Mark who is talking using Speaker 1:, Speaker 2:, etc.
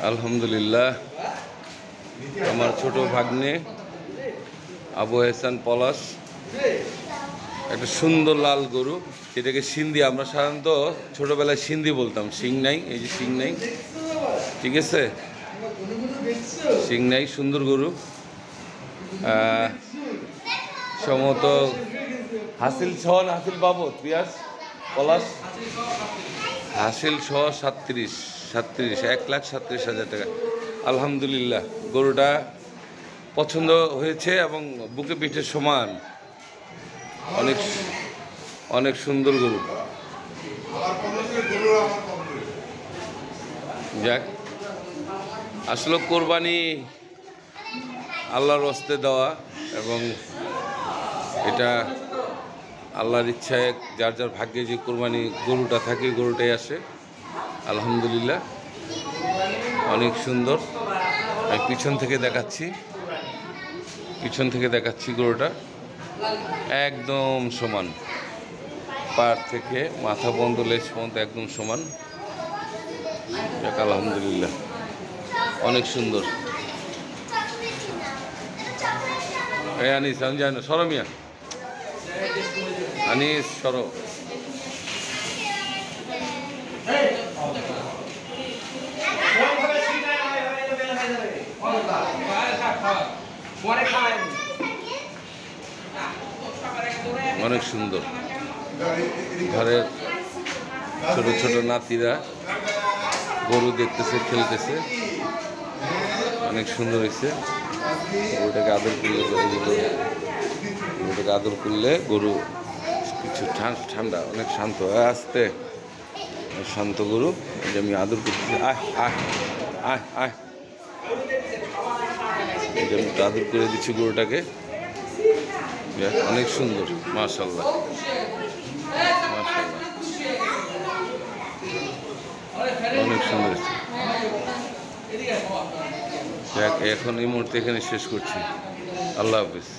Speaker 1: আলহামদুলিল্লাহ, আমার ছোট ভাগ্নে আবু এহসান পলাশ একটা সুন্দর লাল গরু, এটাকে সিন্ধি, আমরা সাধারণত ছোটবেলায় সিন্ধি বলতাম। শিং নাই, এই যে শিং নাই, ঠিক আছে, শিং নাই, সুন্দর গরু। সম্ভবত হাসিল সহ হাসিল বাবদ পিয়াস পলাশ হাসিল সহ 1,37,000 টাকা। আলহামদুলিল্লাহ, গরুটা পছন্দ হয়েছে এবং বুকে পিঠে সমান, অনেক অনেক সুন্দর গরু। যাক, আসলে কোরবানি আল্লাহর হস্তে দেওয়া, এবং এটা আল্লাহর ইচ্ছায় যার যার ভাগ্যে যে কোরবানি গরুটা থাকে, গরুটাই আসে। আলহামদুলিল্লাহ, অনেক সুন্দর। আমি পিছন থেকে দেখাচ্ছি গরুটা একদম সমান, পাড় থেকে মাথা বন্ধ লেজ পর্যন্ত একদম সমান। যাক, আলহামদুলিল্লাহ, অনেক সুন্দর। এই আনিস, আমি জানি না, সরমিয়া আনিস সর। অনেক সুন্দর। ঘরের ছোট ছোট নাতিরা গরু দেখতেছে, খেলতেছে, অনেক সুন্দর হয়েছে। গরুটাকে আদর করলে গরু কিছু ঠান্ডা, অনেক শান্ত, আস্তে শান্ত গরু। যে আমি আদর করতেছি, আয়, এই যে আমি আদর করে দিচ্ছি গরুটাকে। অনেক সুন্দর, মাশাআল্লাহ, অনেক সুন্দর। এখন এই মুহূর্তে এখানে শেষ করছি। আল্লাহ হাফিজ।